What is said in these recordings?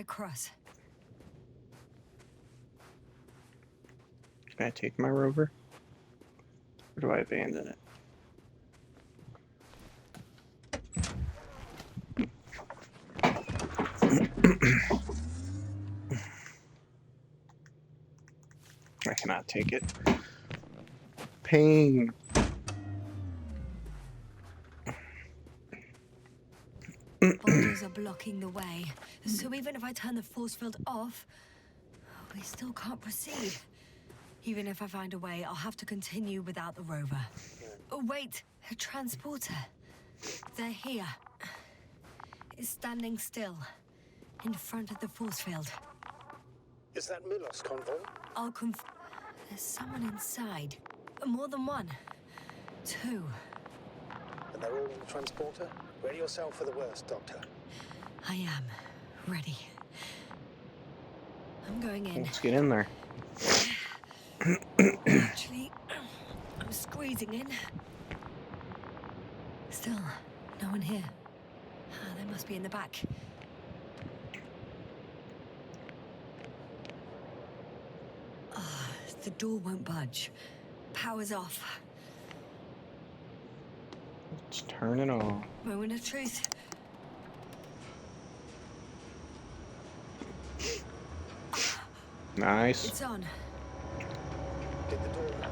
across. Can I take my rover? Or do I abandon it? I cannot take it. Pain. Boulders are blocking the way, so even if I turn the force field off, we still can't proceed. Even if I find a way, I'll have to continue without the rover. Oh, wait, a transporter. They're here. It's standing still, in front of the force field. Is that Milos convoy? I'll There's someone inside. More than one. Two. And they're all in the transporter? Ready yourself for the worst, Doctor. I am. Ready. I'm going in. Let's get in there. Actually, I'm squeezing in. Still, no one here. They must be in the back. The door won't budge. Power's off. Let's turn it on. Moment of truth. Nice. It's on. Get the door open.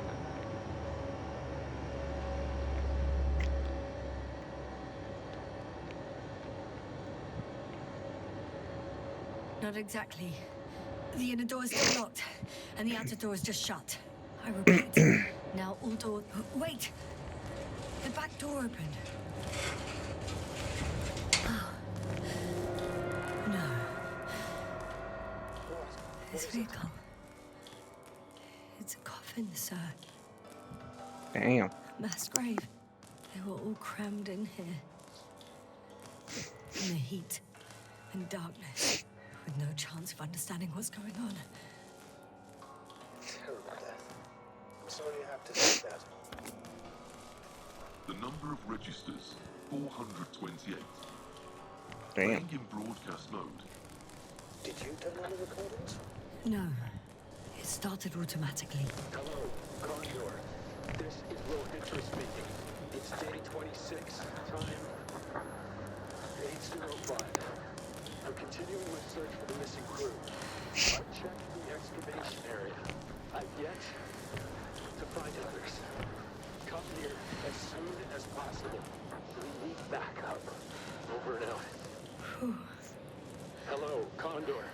Not exactly. The inner door is still locked, and the outer door is just shut. I repeat. Now all doors... Wait! The back door opened. Oh. No. This vehicle. It's a coffin, sir. Damn. Mass grave. They were all crammed in here. In the heat and darkness, with no chance of understanding what's going on. Terrible death. I'm sorry you have to say that. The number of registers, 428. Damn. Playing in broadcast mode. Did you turn on the recordings? No. It started automatically. Hello, Condor. This is Will Hitcher speaking. It's day 26. Time 8:05. I'm continuing my search for the missing crew. I've checked the excavation area. I've yet to find others. Come here as soon as possible. We need backup. Over and out. Whew. Hello, Condor.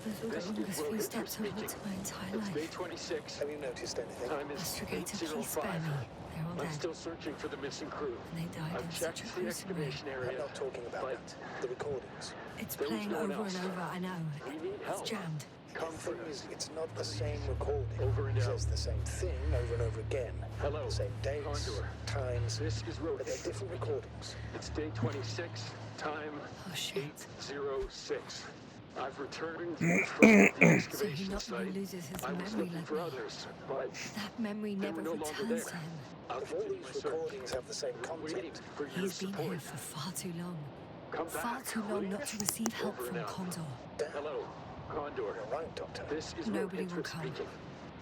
Those were the longest few steps I've walked in my entire It's day life. 26. Have you noticed anything? Time is Astrogator, please spare 8:05. me. They're all I'm dead. still searching for the missing crew. And they died in I've such checked a the gruesome way. excavation I'm area. not talking about but that. The recordings. It's there was playing no one over else. and over, I know. We need It's help. jammed. Come The for thing us. is, it's not the same recording. Over and It out. says the same thing over and over again. Hello, The same dates, Condor. times, This is Road but they're different recordings. It's day 26. Time Oh, shit. 8:06. I've returned from the So he excavation not only site. loses his I was memory looking like for me. others, but That memory they never were no longer returns there. to him. I'll If all continue my these search. recordings have the same I'm waiting content, for your He's been support. here for far too long. Come Far back, too long not please. to receive help Over from and out. Condor. Hello, Condor. you're right, Doctor. This is Nobody Will will Hitcher come. speaking.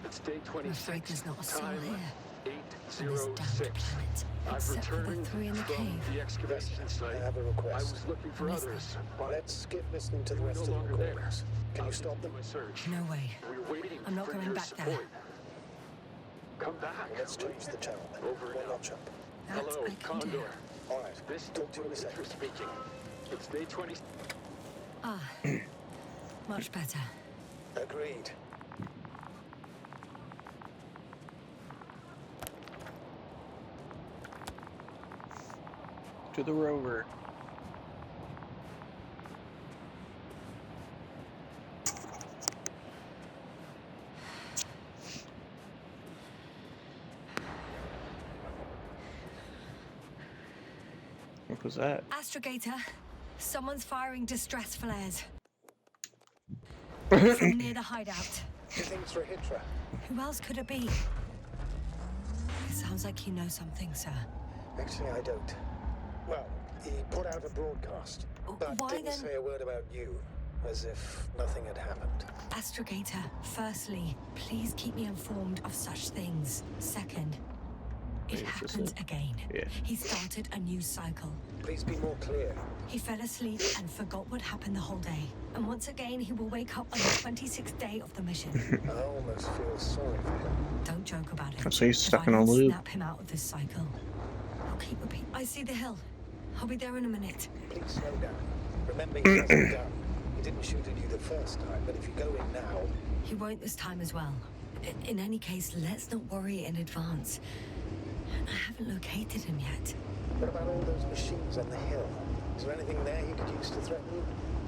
It's day I'm 26. afraid there's not a soul Time here. On this damned 8:06. planet. I've Except for the returned three in the from cave. the excavation I site. have a I request. was looking for What is others, but Let's skip listening to they the were rest no of the longer there. recordings. Can you stop them? My search. No way. We're waiting I'm not for going your back there. support. Come back. Let's change the channel then. Over and One out. notch up. That Hello, I can do. Condor. All right. This Talk to you in a is second. speaking. It's day 20. Ah, much better. Agreed. To the rover. What was that? Astrogator, someone's firing distress flares. From near the hideout. You think it's for Hydra? Who else could it be? It sounds like you know something, sir. Actually, I don't. Well, he put out a broadcast, but Why didn't then? say a word about you. as if nothing had happened. Astrogator, firstly, please keep me informed of such things. Second, it Wait, is this happens it? again. Yeah. He started a new cycle. Please be more clear. He fell asleep and forgot what happened the whole day. And once again, he will wake up on the 26th day of the mission. I almost feel sorry for him. Don't joke about it. So he's stuck if in I a don't loop. snap him out of this cycle, I'll keep repeating. I see the hill. I'll be there in a minute. Please slow down. Remember, he has a gun. He didn't shoot at you the first time, but if you go in now... He won't this time as well. In any case, let's not worry in advance. I haven't located him yet. What about all those machines on the hill? Is there anything there he could use to threaten you?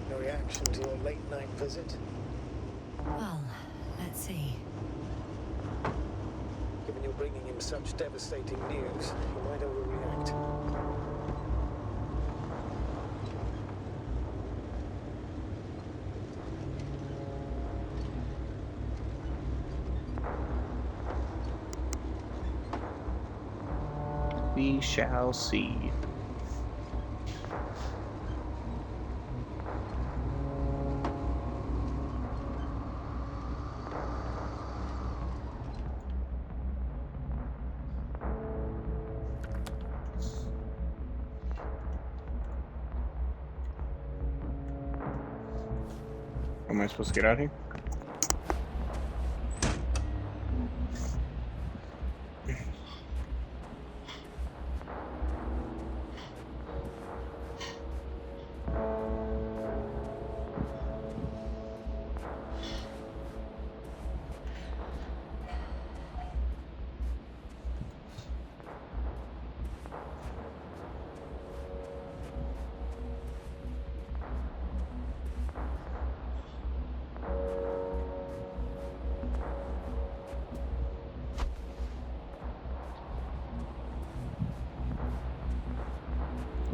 No reaction to your late-night visit? Well, let's see. Given you're bringing him such devastating news, he might overreact. We shall see. Am I supposed to get out here?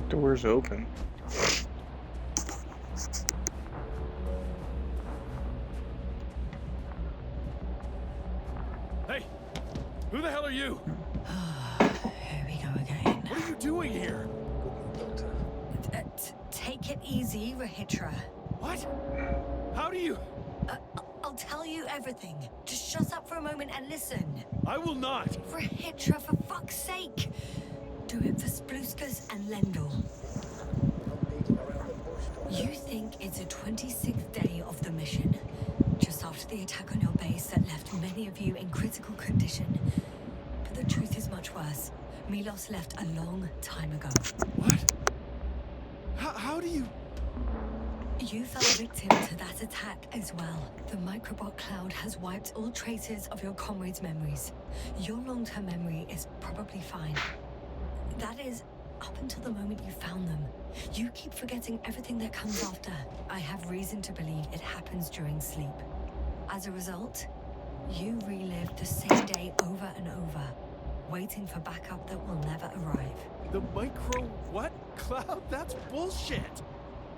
Doors open. Hey, who the hell are you? Here we go again. What are you doing here? Good news, Doctor. Take it easy, Rahitra. What? How do you? I'll tell you everything. Just shut up for a moment and listen. I will not. Rahitra, for fuck's sake. Do it for Spluskas and Lendl. Not beating around the bush, Doctor. You think it's a 26th day of the mission, just after the attack on your base that left many of you in critical condition. But the truth is much worse. Milos left a long time ago. What? How do you? You fell victim to that attack as well. The microbot cloud has wiped all traces of your comrades' memories. Your long-term memory is probably fine. That is, up until the moment you found them. You keep forgetting everything that comes after. I have reason to believe it happens during sleep. As a result, you relive the same day over and over, waiting for backup that will never arrive. The micro what? Cloud? That's bullshit.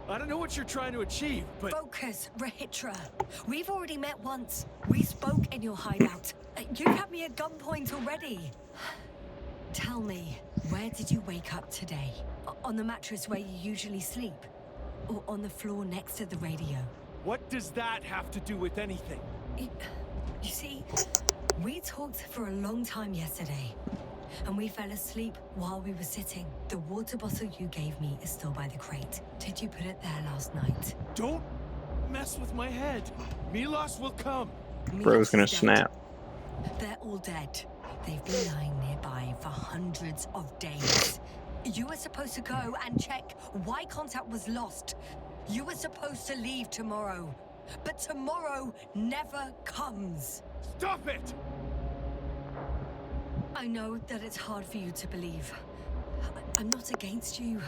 I don't know what you're trying to achieve, but... Focus, Rahitra. We've already met once. We spoke in your hideout. You've had me at gunpoint already. Tell me, where did you wake up today? On the mattress where you usually sleep? Or on the floor next to the radio? What does that have to do with anything? You see, we talked for a long time yesterday. And we fell asleep while we were sitting. The water bottle you gave me is still by the crate. Did you put it there last night? Don't mess with my head. Milos will come. Bro's gonna Milos is dead. snap. They're all dead. They've been lying nearby for hundreds of days. You were supposed to go and check why contact was lost. You were supposed to leave tomorrow. But tomorrow never comes. Stop it! I know that it's hard for you to believe. I'm not against you.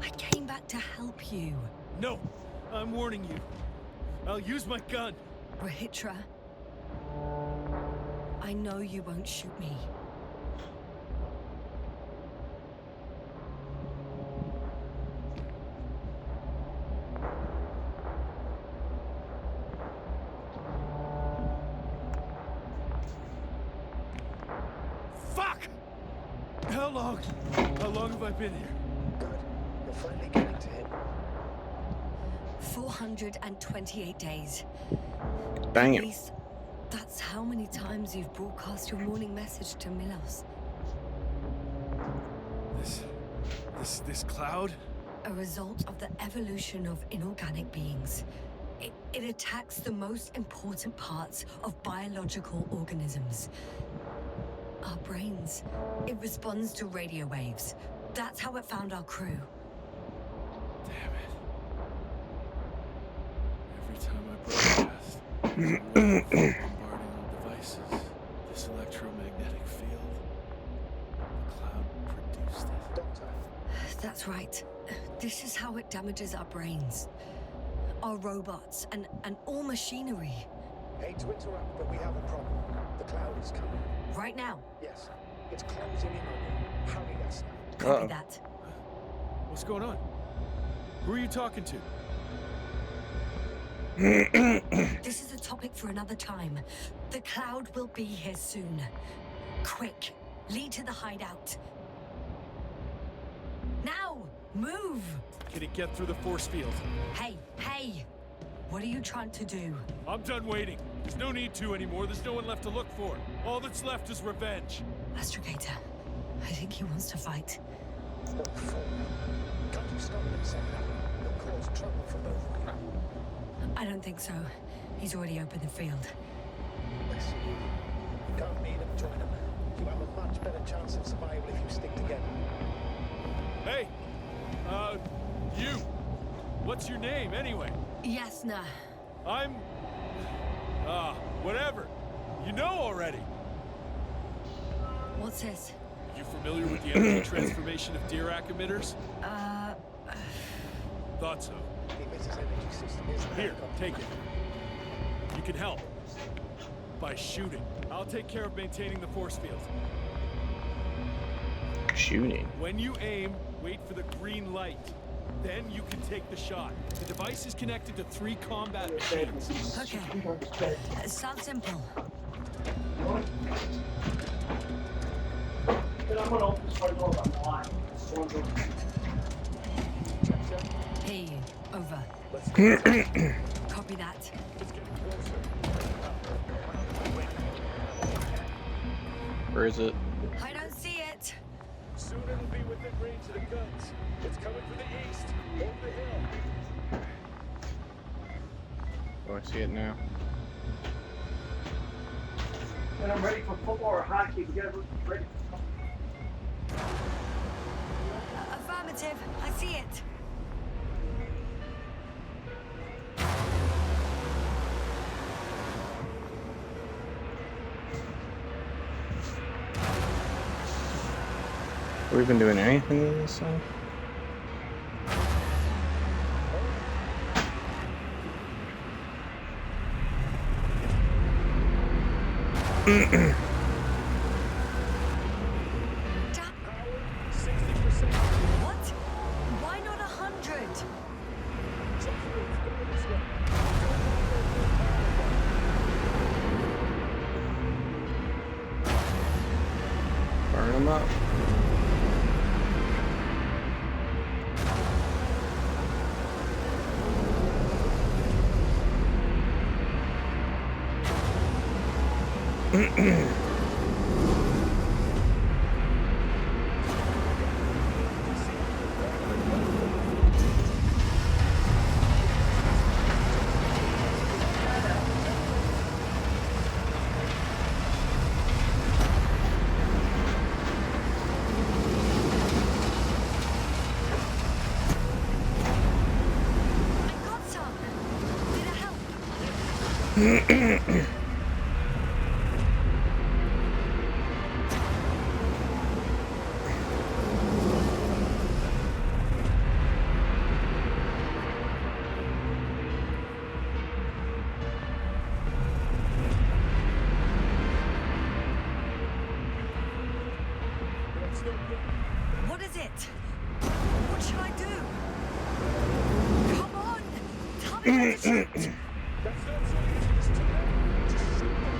I came back to help you. No, I'm warning you. I'll use my gun. Rahitra, I know you won't shoot me. Fuck! How long have I been here? Good. You're finally getting to him. 428 days. Bang At it. least that's how many times you've broadcast your morning message to Milos. This cloud? A result of the evolution of inorganic beings. It attacks the most important parts of biological organisms. Our brains. It responds to radio waves. That's how it found our crew. Damn it. Every time I broadcast, there's a wave bombarding all devices. This electromagnetic field. The cloud produced it. Doctor, That's right. This is how it damages our brains. Our robots and all machinery. hate to interrupt, but we have a problem. The cloud is coming. Right now. Yes, it's closing in on you. Hurry, Esther. Copy Uh-oh. that. What's going on? Who are you talking to? This is a topic for another time. The cloud will be here soon. Quick, lead to the hideout. Now, move! Can it get through the force field? Hey! What are you trying to do? I'm done waiting. There's no need to anymore. There's no one left to look for. All that's left is revenge. Astrogator, I think he wants to fight. What for? Can't you stop him somehow? He'll cause trouble for both of you. I don't think so. He's already opened the field. Listen, you can't meet him, join him. You have a much better chance of survival if you stick together. Hey! You! What's your name, anyway? Yasna. I'm... whatever. You know already. What's this? You familiar with the energy transformation of Dirac emitters? Thought so. The emitter's energy system is the Here, helicopter. take it. You can help. By shooting. I'll take care of maintaining the force field. Shooting. When you aim, wait for the green light. Then you can take the shot. The device is connected to 3 combat machines. Okay. Sounds simple. Hey, over. Copy that. Where is it? I don't see it. Soon it'll be within range of the guns. It's coming from the east, over the hill. Oh, I see it now. And I'm ready for football or hockey. We gotta be ready for something. Affirmative. I see it. Have we been doing anything with this thing? What? Why not 100? Burn them up. I got some. Did it help? What is it? What should I do? Come on! Tell me what to shoot! That's not so easy. It's too heavy. Just shoot them.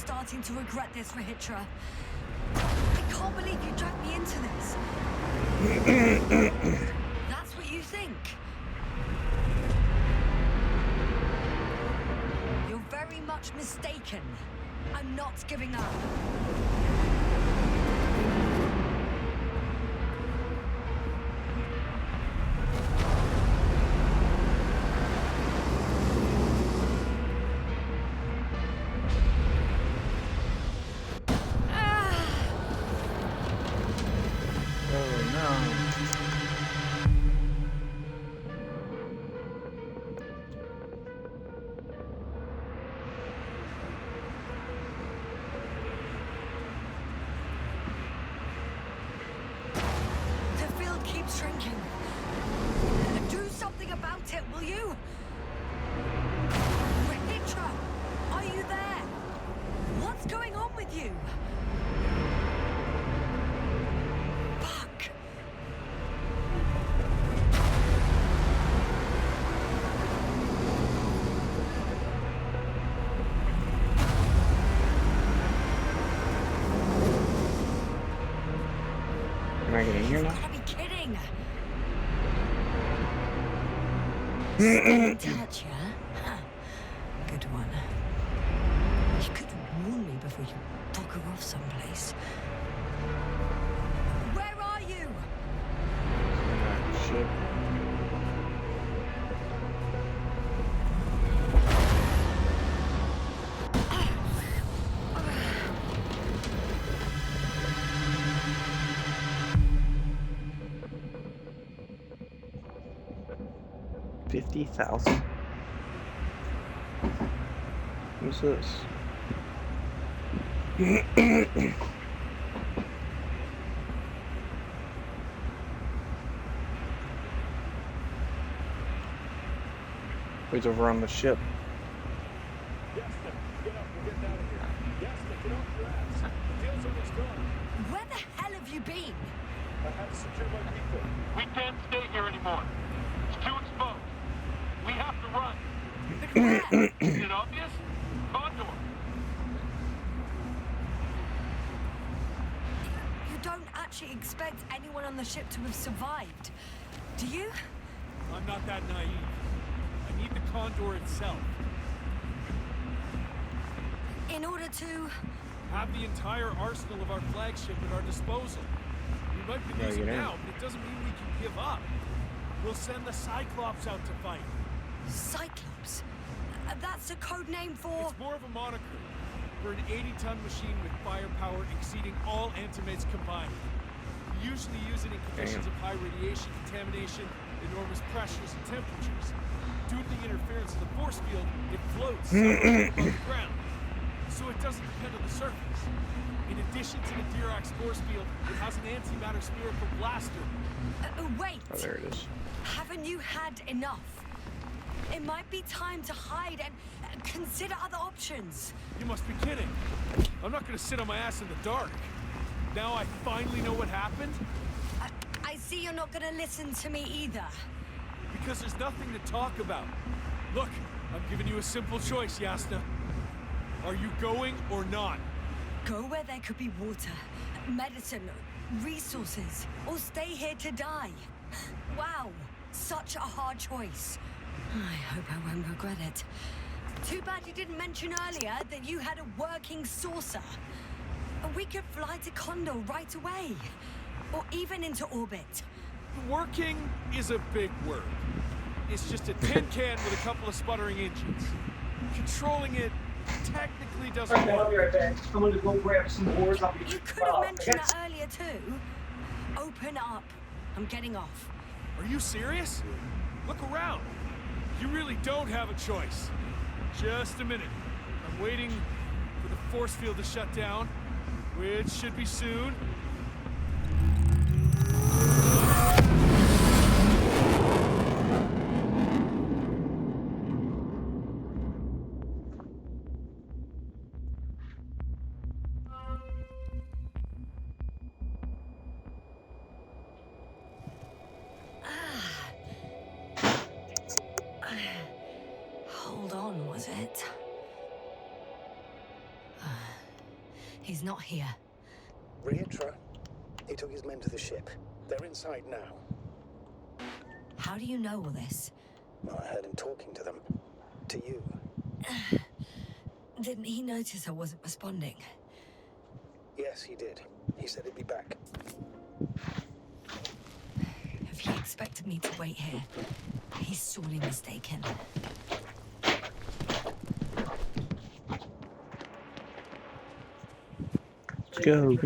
starting to regret this, Rahitra. I can't believe you dragged me into this. That's what you think? You're very much mistaken. I'm not giving up. Shrinking. Do something about it, will you? Rahitra, are you there? What's going on with you? Fuck. Am I getting here now? You gotta be kidding. Stay in touch, yeah? Huh. Good one. You could warn me before you bugger off someplace. Where are you? Shit. $50,000. Who's this? Who's over on the ship? Yes, sir. Get up. We're getting out of here. Yes, sir. Get off your ass. The deal's almost done. Where the hell have you been? I had to secure my people. We can't stay here anymore. It's too exposed. We have to run. Where? Is it obvious? Condor. You don't actually expect anyone on the ship to have survived, do you? I'm not that naive. I need the Condor itself. In order to... Have the entire arsenal of our flagship at our disposal. We might be Gotta losing get in. now, but it doesn't mean we can give up. We'll send the Cyclops out to fight. Cyclops? That's a code name for... It's more of a moniker for an 80-ton machine with firepower exceeding all Antimeds combined. We usually use it in conditions of high radiation contamination, enormous pressures and temperatures. Due to the interference of the force field, it floats above the ground, so it doesn't depend on the surface. In addition to the Dirac force field, it has an antimatter spherical blaster. wait! Oh, there it is. Haven't you had enough? It might be time to hide and consider other options. You must be kidding. I'm not gonna sit on my ass in the dark. Now I finally know what happened? I see you're not gonna listen to me either. Because there's nothing to talk about. Look, I'm giving you a simple choice, Yasna. Are you going or not? Go where there could be water, medicine, resources, or stay here to die. Wow, such a hard choice. I hope I won't regret it. Too bad you didn't mention earlier that you had a working saucer. We could fly to Condor right away, or even into orbit. Working is a big word. It's just a tin can with a couple of sputtering engines. Controlling it technically doesn't Okay, I'll be work. right back. I'm gonna go grab some boards. I'll be You right could have back. mentioned that earlier too. Open up. I'm getting off. Are you serious? Look around. You really don't have a choice. Just a minute. I'm waiting for the force field to shut down, which should be soon. Hold on, was it? He's not here. Riatra. He took his men to the ship. They're inside now. How do you know all this? Well, I heard him talking to them. To you. Didn't he notice I wasn't responding? Yes, he did. He said he'd be back. If he expected me to wait here, he's sorely mistaken. Go.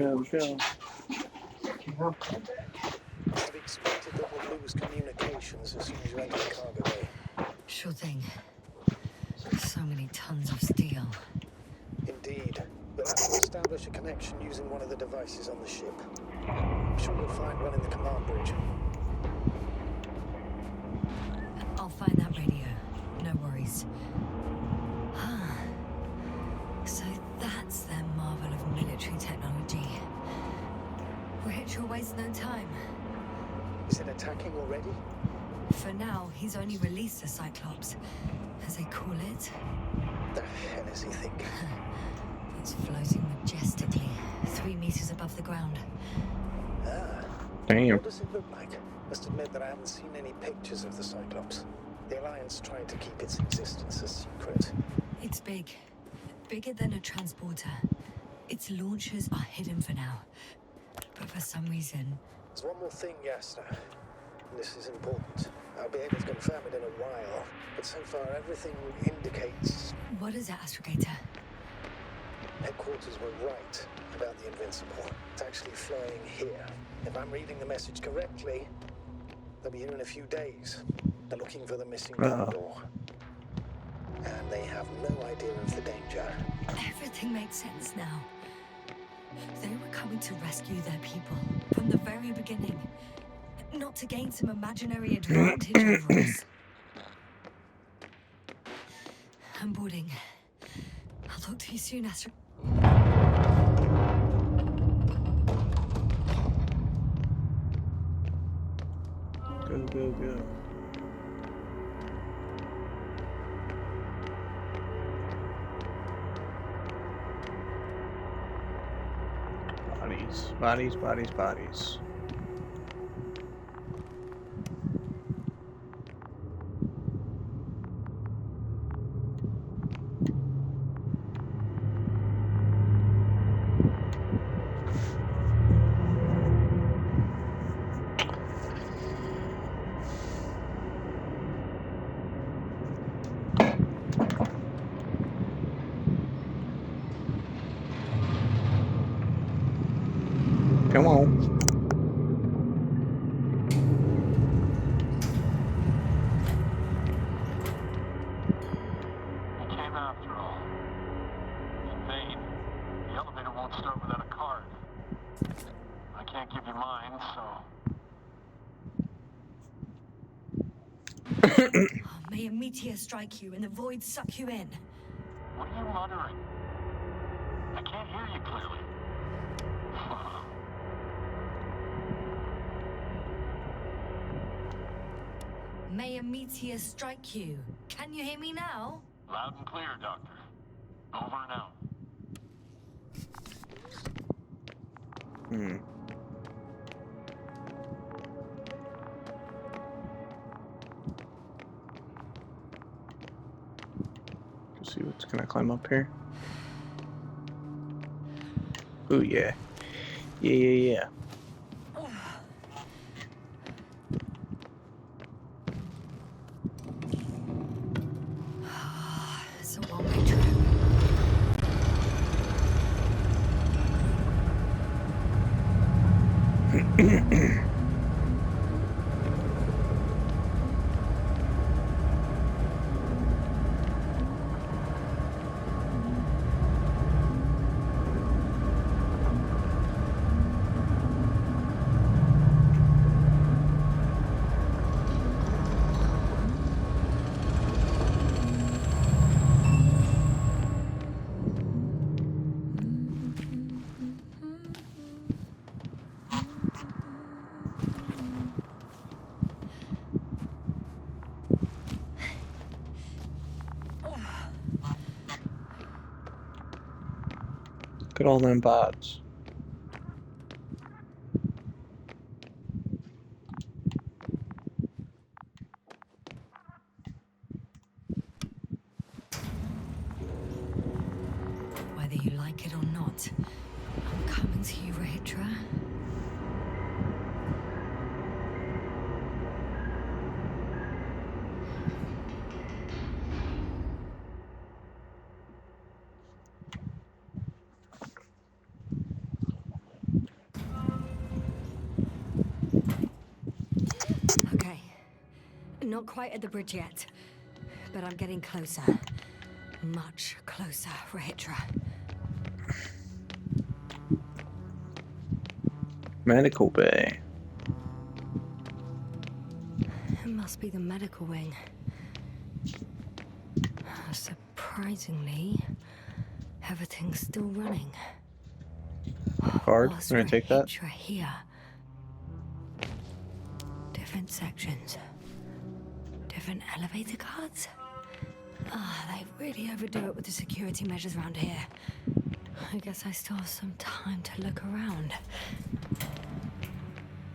I've expected that we'll lose communications as soon as you enter the cargo bay. Sure thing. So many tons of steel. Indeed. You'll have to establish a connection using one of the devices on the ship. I'm sure you'll find one in the command bridge. I'll find that radio. No worries. So that's their marvel of military technology. Richter wastes no time. Is it attacking already? For now, he's only released the Cyclops, as they call it. The hell is he thinking? It's floating majestically, 3 meters above the ground. Ah. Damn. What does it look like? Must admit that I haven't seen any pictures of the Cyclops. The Alliance tried to keep its existence a secret. It's big. Bigger than a transporter. Its launchers are hidden for now. But for some reason... There's one more thing, Yasna. This is important. I'll be able to confirm it in a while. But so far, everything indicates... What is it, Astrogator? Headquarters were right about the Invincible. It's actually flying here. If I'm reading the message correctly, they'll be here in a few days. They're looking for the missing Condor. And they have no idea of the danger. Everything makes sense now. They were coming to rescue their people from the very beginning. Not to gain some imaginary advantage over us. I'm boarding. I'll talk to you soon, Astro... Go. Bodies. Come on. He came after all. In vain. The elevator won't start without a card. I can't give you mine, so... May a meteor strike you and the void suck you in. What are you muttering? I can't hear you clearly. May a meteor strike you. Can you hear me now? Loud and clear, Doctor. Over and out. Let's see what's gonna climb up here. Ooh, yeah. Yeah. It's a one-way trip. Look at all them bots. Whether you like it or not, I'm coming to you, Rahitra. Okay. Not quite at the bridge yet, but I'm getting closer. Much closer, Rahitra. Medical bay. It must be the medical wing. Surprisingly, everything's still running. Card. Was We're gonna take that. Rahitra here? Different sections. Different elevator cards? They really overdo it with the security measures around here. I guess I still have some time to look around.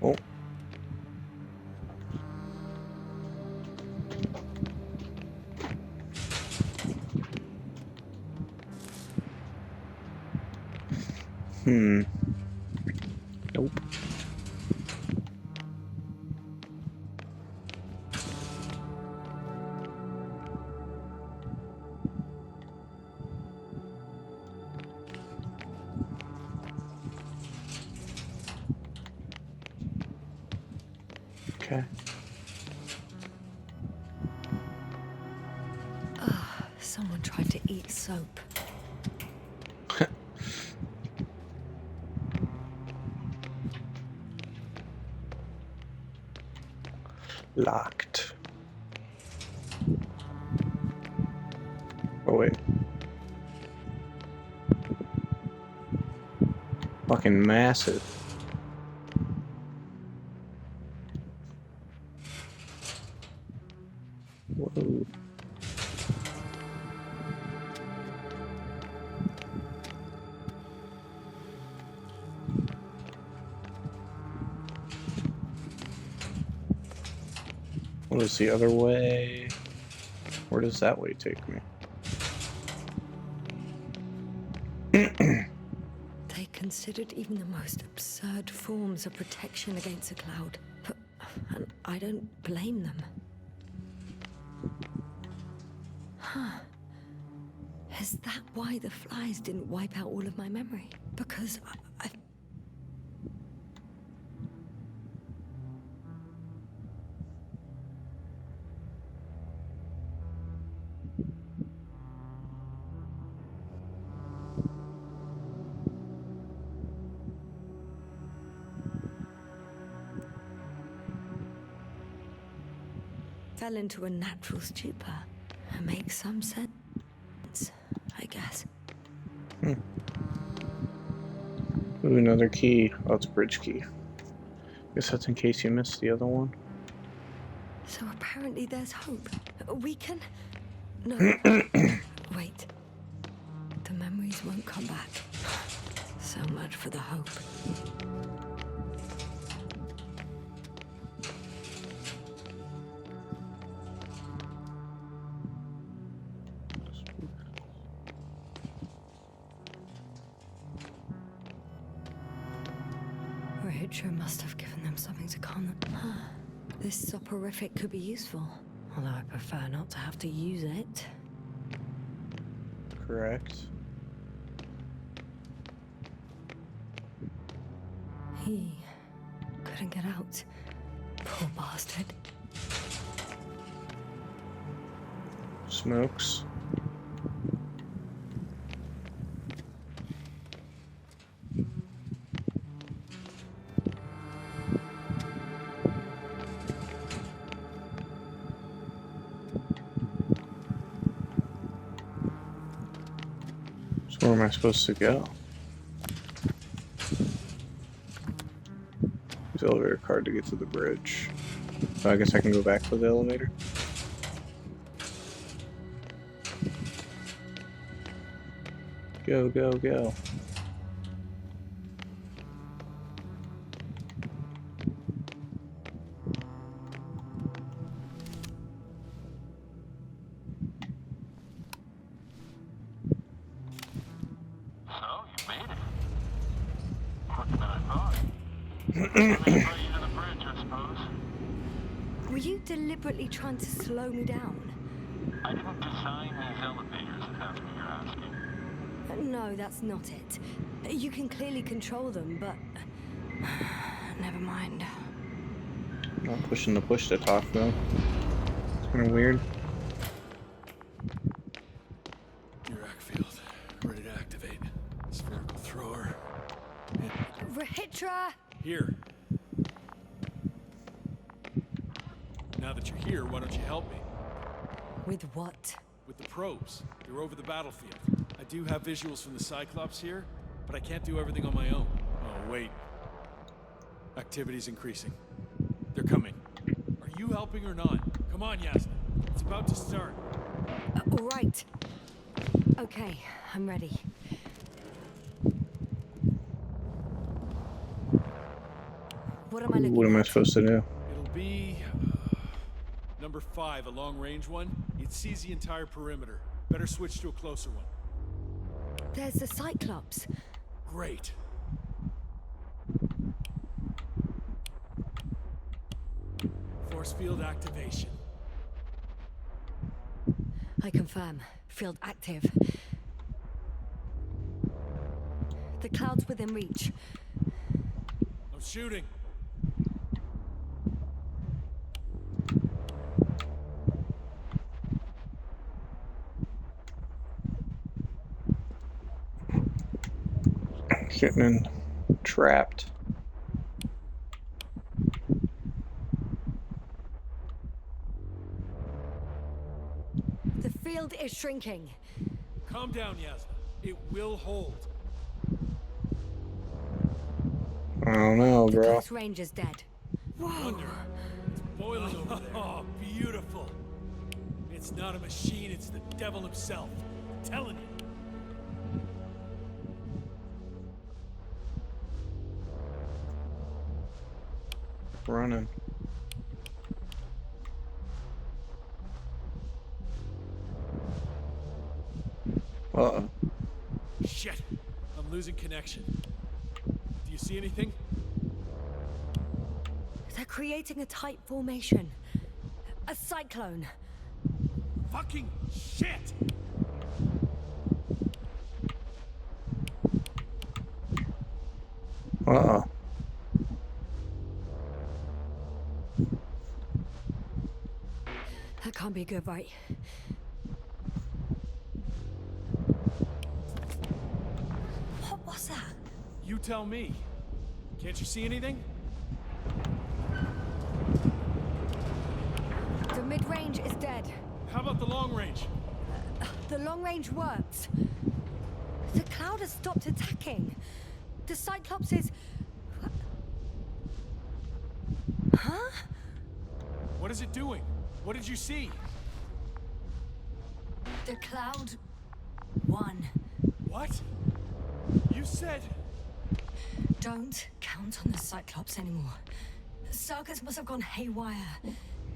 Oh. Nope. Okay. Someone tried to eat soap. Locked. Oh wait. Fucking massive. Whoa. What is the other way? Where does that way take me? They considered even the most absurd forms of protection against a cloud. And I don't blame them. Huh. Is that why the flies didn't wipe out all of my memory? Because I... fell into a natural stupor. It makes some sense, I guess. Ooh, another key. Oh, it's a bridge key. Guess that's in case you missed the other one. So apparently there's hope. We can... No. Wait. The memories won't come back. So much for the hope. Rahitra must have given them something to calm them. This soporific could be useful, although I prefer not to have to use it. Correct. He couldn't get out. Poor bastard. Smokes. So where am I supposed to go? Use the elevator card to get to the bridge. So I guess I can go back to the elevator. Go, go, go. thought. Let me throw you to the bridge, I suppose. Were you deliberately trying to slow me down? I didn't design these elevators, if that's what you're asking. No, that's not it. You can clearly control them, but... Never mind. Not pushing the push to talk though. It's kind of weird. Urac field, ready to activate. Spherical thrower. Rahitra! Here. Now that you're here, why don't you help me? With what? With the probes. They're over the battlefield. I do have visuals from the Cyclops here, but I can't do everything on my own. Oh, wait. Activity's increasing. They're coming. Are you helping or not? Come on, Yasna. It's about to start. All right. Okay, I'm ready. What am I looking What am I at? supposed to do? It'll be... number 5, a long-range one. It sees the entire perimeter. Better switch to a closer one. There's the Cyclops. Great. Force field activation. I confirm. Field active. The cloud's within reach. I'm shooting. Getting trapped. The field is shrinking. Calm down, Yasna. It will hold. I don't know, The bro. close range is dead. Whoa! Wonder. It's boiling over there. Oh, beautiful. It's not a machine, it's the devil himself. I'm telling you. Running. Uh-oh. Shit! I'm losing connection. Do you see anything? They're creating a tight formation. A cyclone. Fucking shit! Uh-oh. That can't be good, right? What was that? You tell me. Can't you see anything? The mid-range is dead. How about the long range? The long range works. The cloud has stopped attacking. The Cyclops is... Huh? What is it doing? What did you see? The cloud won. What? You said... Don't count on the Cyclops anymore. The circuits must have gone haywire.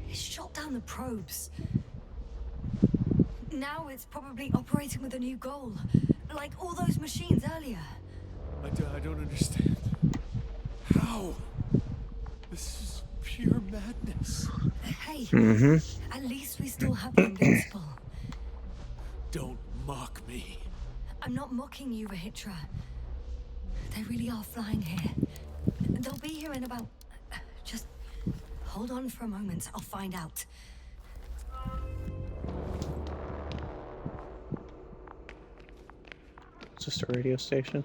It shot down the probes. Now it's probably operating with a new goal. Like all those machines earlier. I don't understand. How? This is pure madness. Hey, Mm-hmm. at least we still have the Invincible. Don't mock me. I'm not mocking you, Rahitra. They really are flying here. They'll be here in about... Just hold on for a moment. I'll find out. Is this a radio station?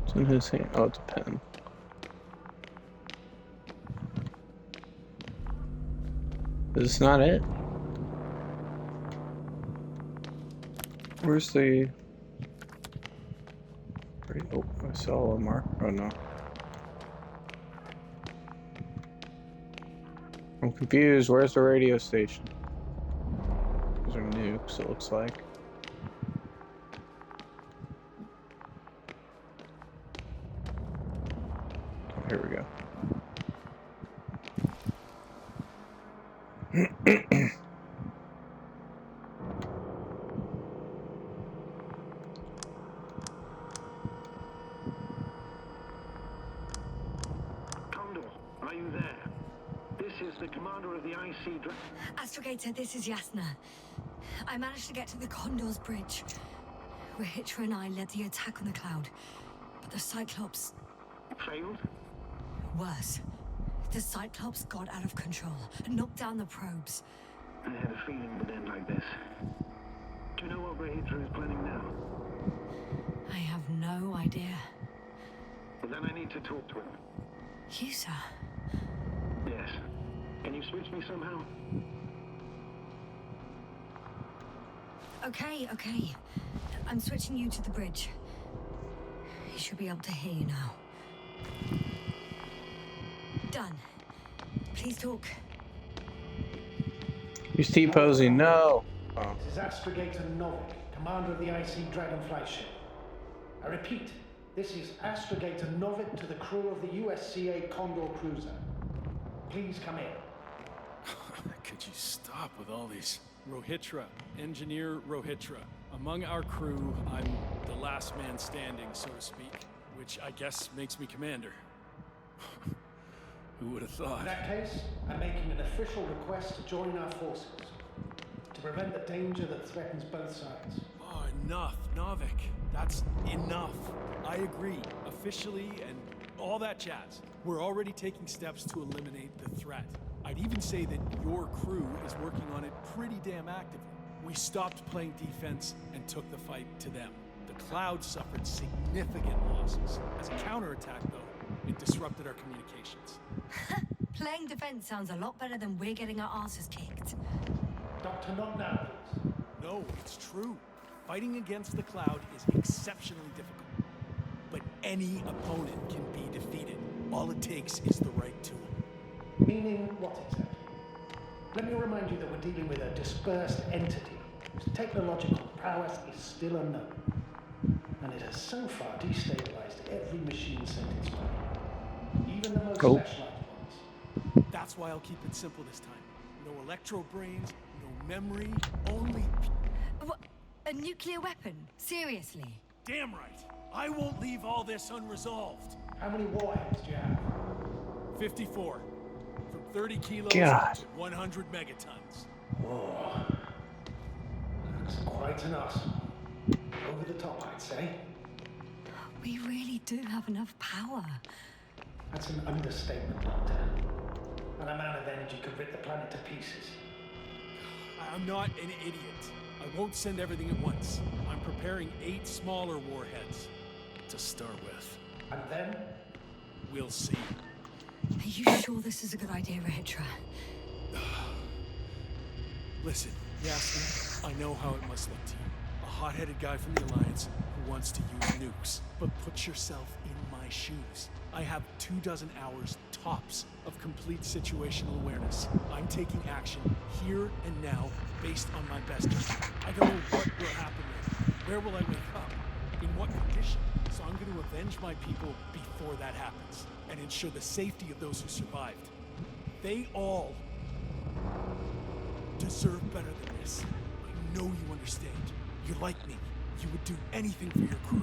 It's in his hand. Oh, it's a pen. Is this not it? Where's the... Oh, I saw a mark. Oh no. I'm confused. Where's the radio station? Those are nukes, it looks like. here we go. Condor, are you there? This is the commander of the IC. Astrogator, this is Yasna. I managed to get to the Condor's bridge. Rahitra and I led the attack on the cloud, but the Cyclops... Failed? Worse. The Cyclops got out of control and knocked down the probes. I had a feeling it would end like this. Do you know what Rahitra is planning now? I have no idea. Well, then I need to talk to him. You, sir? Yes. Can you switch me somehow? Okay. I'm switching you to the bridge. He should be able to hear you now. Done. Please talk. He's T-posing, no! Oh. This is Astrogator Novik, commander of the IC Dragonfly ship. I repeat, this is Astrogator Novik to the crew of the USCA Condor cruiser. Please come in. Could you stop with all these? Rahitra, Engineer Rahitra. Among our crew, I'm the last man standing, so to speak, which I guess makes me commander. Who would have thought? In that case, I'm making an official request to join our forces to prevent the danger that threatens both sides. Oh, enough, Novik. That's enough. I agree, officially, and all that jazz. We're already taking steps to eliminate the threat. I'd even say that your crew is working on it pretty damn actively. We stopped playing defense and took the fight to them. The Cloud suffered significant losses. As a counterattack, though, it disrupted our communications. Playing defense sounds a lot better than we're getting our asses kicked. Doctor, not now, please. No, it's true. Fighting against the Cloud is exceptionally difficult. But any opponent can be defeated. All it takes is the right tool. Meaning what exactly? Let me remind you that we're dealing with a dispersed entity whose technological prowess is still unknown. And it has so far destabilized every machine sent its way. Even the most specialized ones. That's why I'll keep it simple this time. No electro brains, no memory, only... What? A nuclear weapon? Seriously? Damn right. I won't leave all this unresolved. How many warheads do you have? 54. From 30 kilos God. to 100 megatons. Whoa. Looks quite an arsenal. Over the top, I'd say. We really do have enough power. That's an understatement, Doctor. An amount of energy could rip the planet to pieces. I'm not an idiot. I won't send everything at once. I'm preparing 8 smaller warheads to start with. And then? We'll see. Are you sure this is a good idea, Rahitra? Listen, Yasna, I know how it must look to you. A hot-headed guy from the Alliance who wants to use nukes. But put yourself in my shoes. I have 24 hours tops of complete situational awareness. I'm taking action here and now based on my best judgment. I don't know what will happen later. Where will I wake up? In what condition? So I'm going to avenge my people before that happens and ensure the safety of those who survived. They all deserve better than this. I know you understand. You're like me. You would do anything for your crew.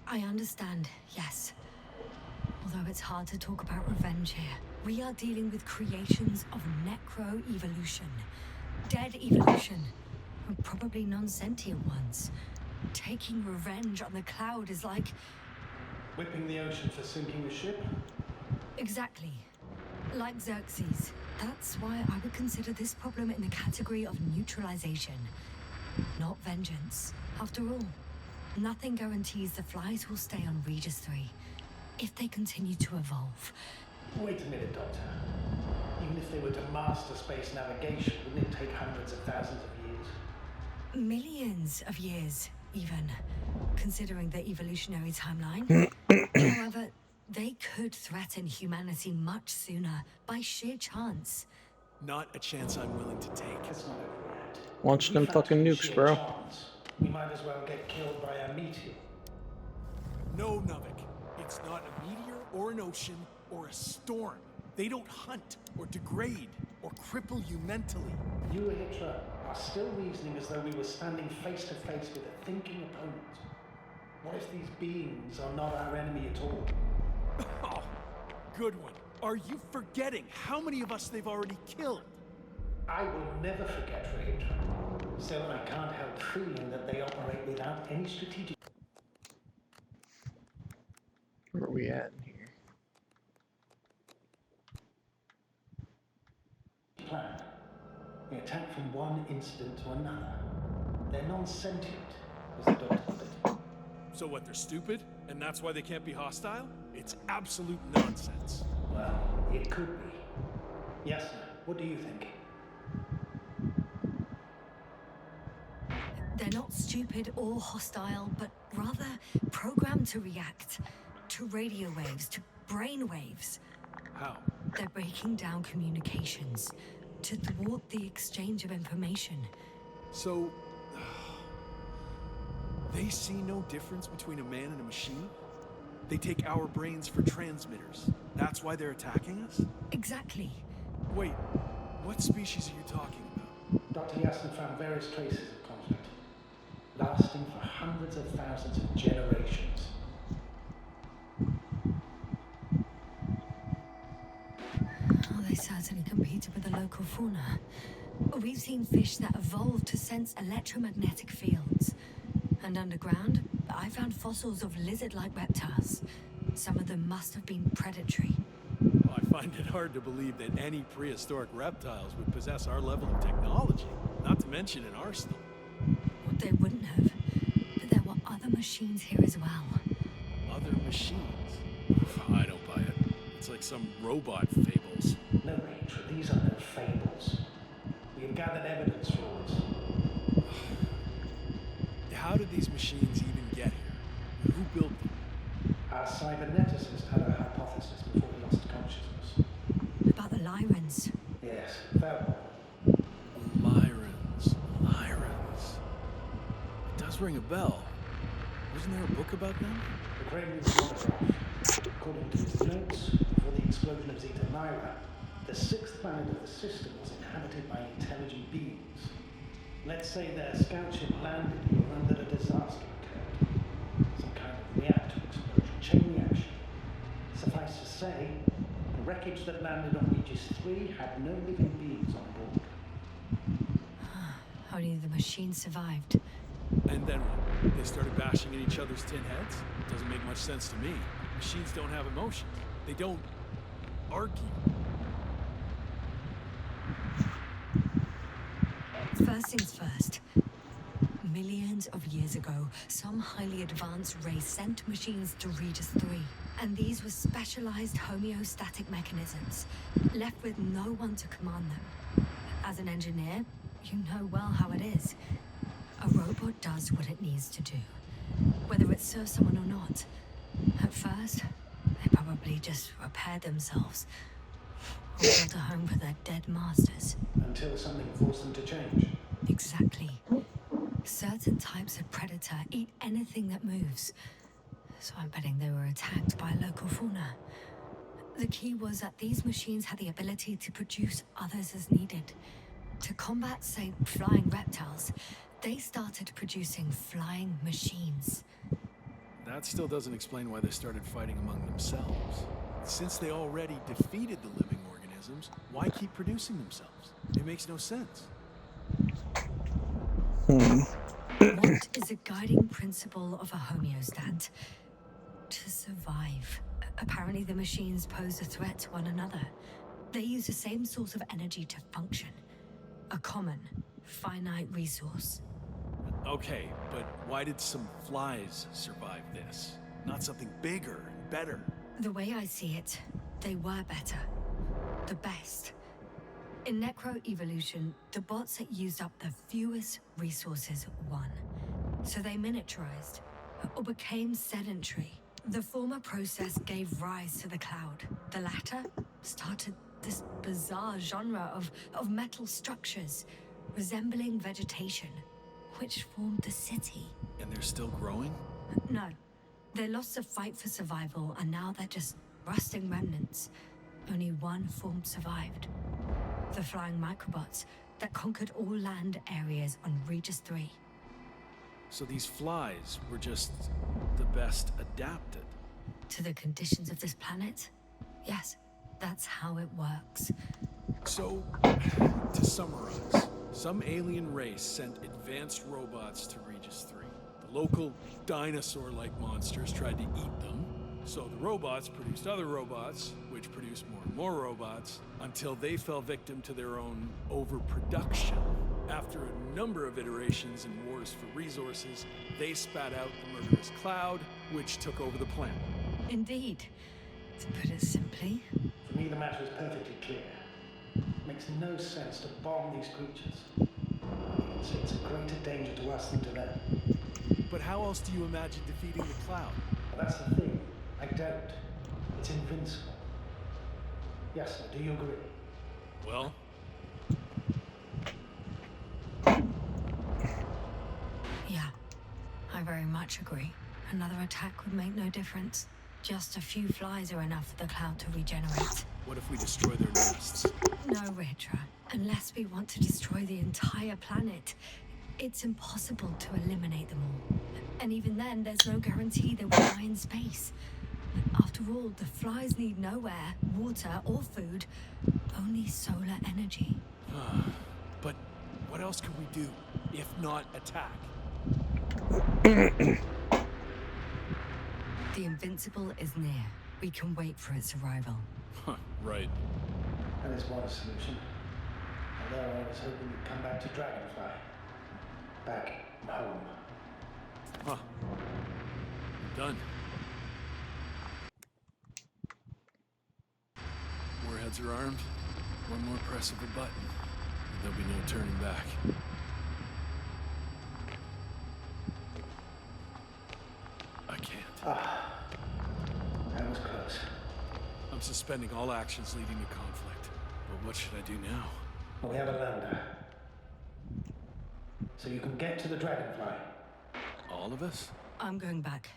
I understand, yes. Although it's hard to talk about revenge here. We are dealing with creations of necro-evolution. Dead evolution. And probably non-sentient ones. Taking revenge on the Cloud is like... Whipping the ocean for sinking a ship? Exactly. Like Xerxes. That's why I would consider this problem in the category of neutralization. Not vengeance. After all, nothing guarantees the flies will stay on Regis 3 if they continue to evolve. Wait a minute, Doctor. Even if they were to master space navigation, wouldn't it take hundreds of thousands of years? Millions of years, even, considering the evolutionary timeline. However, they could threaten humanity much sooner by sheer chance. Not a chance I'm willing to take. It's not over yet. Launch them We factor fucking in nukes, sheer bro. chance. We might as well get killed by a meteor. No, Novik. It's not a meteor or an ocean or a storm. They don't hunt or degrade or cripple you mentally. You, Hitra, are still reasoning as though we were standing face to face with a thinking opponent. What if these beings are not our enemy at all? Oh, good one. Are you forgetting how many of us they've already killed? I will never forget, Hitra. Still, I can't help feeling that they operate without any strategic Where are we at in here? plan. They attack from one incident to another. They're non-sentient, as the doctor put it. So what, they're stupid? And that's why they can't be hostile? It's absolute nonsense. Well, it could be. Yes, sir. What do you think? They're not stupid or hostile, but rather programmed to react to radio waves, to brain waves. How? They're breaking down communications to thwart the exchange of information. So... they see no difference between a man and a machine? They take our brains for transmitters. That's why they're attacking us? Exactly. Wait, what species are you talking about? Dr. Yassin found various traces of conflict, lasting for hundreds of thousands of generations. Oh, they certainly competed with the local fauna. We've seen fish that evolved to sense electromagnetic fields. And underground, I found fossils of lizard-like reptiles. Some of them must have been predatory. Well, I find it hard to believe that any prehistoric reptiles would possess our level of technology, not to mention an arsenal. Well, they wouldn't have. But there were other machines here as well. Other machines? I don't buy it. It's like some robot fables. No, Rachel, these are no fables. We have gathered evidence for it. How did these machines even get here? Who built them? Our cyberneticist had a hypothesis before he lost consciousness. About the Lyrans. Yes, fair. Lyrans. It does ring a bell. Wasn't there a book about them? The Kremlin's monograph. According to his notes, before the explosion of Zeta Lyra, the sixth planet of the system was inhabited by intelligent beings. Let's say their scout ship landed here and that a disaster occurred. Some kind of reactor explosion, chain reaction. Suffice to say, the wreckage that landed on Regis 3 had no living beings on board. Only the machine survived. And then what? They started bashing at each other's tin heads? Doesn't make much sense to me. Machines don't have emotions. They don't argue. First things first. Millions of years ago, some highly advanced race sent machines to Regis 3. And these were specialized homeostatic mechanisms, left with no one to command them. As an engineer, you know well how it is. A robot does what it needs to do, whether it serves someone or not. At first, they probably just repaired themselves, or built a home for their dead masters. Until something forced them to change. Exactly. Certain types of predator eat anything that moves. So I'm betting they were attacked by local fauna. The key was that these machines had the ability to produce others as needed. To combat, say, flying reptiles, they started producing flying machines. That still doesn't explain why they started fighting among themselves. Since they already defeated the living organisms, why keep producing themselves? It makes no sense. What is a guiding principle of a homeostat? To survive. Apparently the machines pose a threat to one another. They use the same source of energy to function. A common, finite resource. Okay, but why did some flies survive this? Not something bigger and better. The way I see it, they were better. The best. In necroevolution, the bots had used up the fewest resources won. So they miniaturized, or became sedentary. The former process gave rise to the cloud. The latter started this bizarre genre of metal structures, resembling vegetation, which formed the city. And they're still growing? No. They lost a fight for survival, and now they're just rusting remnants. Only one form survived. The flying microbots that conquered all land areas on Regis 3. So these flies were just the best adapted. To the conditions of this planet? Yes, that's how it works. So, to summarize, some alien race sent advanced robots to Regis 3. The local dinosaur-like monsters tried to eat them, so the robots produced other robots, which produced more and more robots, until they fell victim to their own overproduction. After a number of iterations and wars for resources, they spat out the murderous cloud, which took over the planet. Indeed. To put it simply, For me, the matter is perfectly clear. It makes no sense to bomb these creatures. It's a greater danger to us than to them. But how else do you imagine defeating the cloud? But that's the thing. I don't. It's invincible. Yes, sir, do you agree? Well, yeah, I very much agree. Another attack would make no difference. Just a few flies are enough for the cloud to regenerate. what if we destroy their nests? No, Ritra. Unless we want to destroy the entire planet, it's impossible to eliminate them all. And even then, there's no guarantee they will die in space. After all, the flies need no air, water, or food, only solar energy. But what else could we do, if not attack? The Invincible is near. We can wait for its arrival. Huh, right. That is one solution. Although I was hoping you'd come back to Dragonfly. Back home. Huh. Done. Warheads are armed. One more press of a button. There'll be no turning back. I can't. That was close. I'm suspending all actions leading to conflict. But what should I do now? Well, we have a lander. So you can get to the Dragonfly. All of us? I'm going back.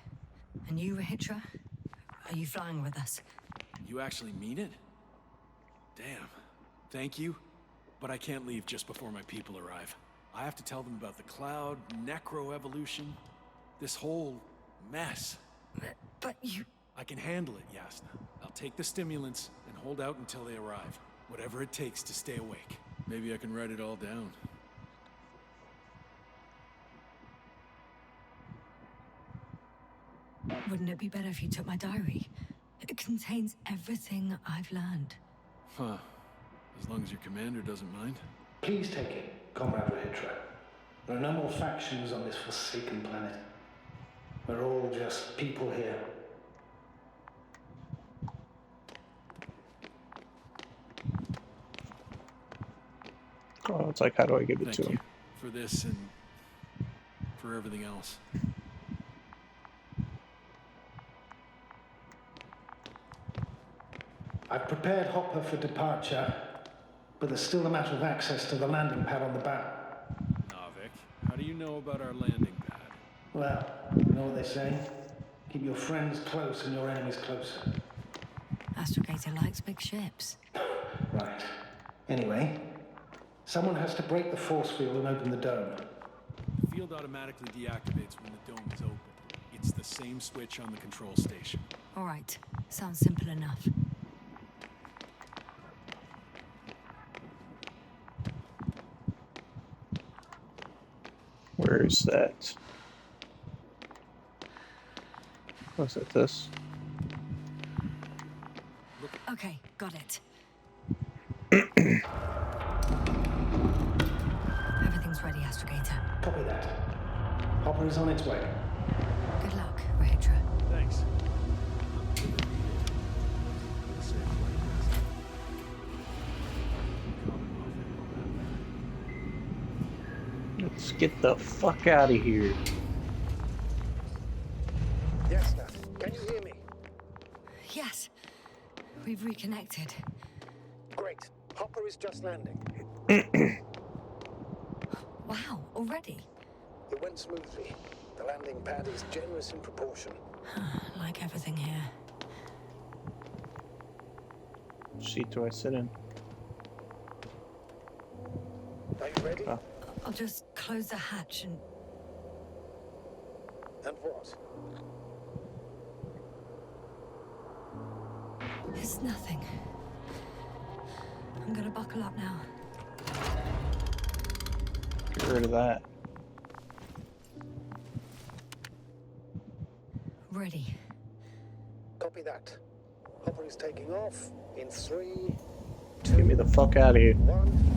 And you, Rahitra? Are you flying with us? You actually mean it? Damn. Thank you. But I can't leave just before my people arrive. I have to tell them about the cloud, necroevolution, this whole mess. But you... I can handle it, Yasna. I'll take the stimulants and hold out until they arrive. Whatever it takes to stay awake. Maybe I can write it all down. Wouldn't it be better if you took my diary? It contains everything I've learned. Huh. As long as your commander doesn't mind. Please take it, Comrade Rahitra. There are no more factions on this forsaken planet. We're all just people here. Oh, it's like, how do I give it Thank to you him? for this and for everything else. I've prepared Hopper for departure, but there's still a matter of access to the landing pad on the bow. Navik, how do you know about our landing pad? Well, you know what they say? Keep your friends close and your enemies closer. Astrogator likes big ships. Right. Anyway, someone has to break the force field and open the dome. The field automatically deactivates when the dome is open. It's the same switch on the control station. All right. Sounds simple enough. Where is that? Was it this? Okay, got it. Everything's ready, Astrogator. Copy that. Hopper is on its way. Good luck, Rahitra. Thanks. Let's get the fuck out of here. Yes, Nat. Can you hear me? Yes. We've reconnected. Great. Hopper is just landing. Wow, already? It went smoothly. The landing pad is generous in proportion. Like everything here. What seat do I sit in? Are you ready? Oh. I'll just close the hatch and... And what? It's nothing. I'm gonna buckle up now. Get rid of that. Ready. Copy that. Hopper is taking off in 3, Get me the fuck out of here. 1.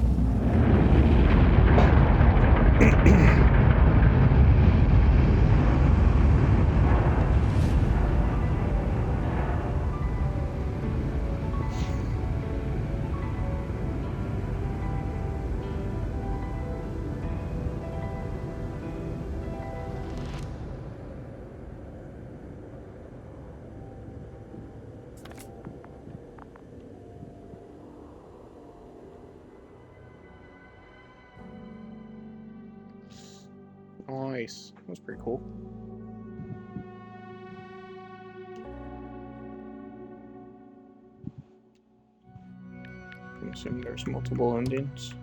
Nice. That's pretty cool. I'm assuming there's multiple endings.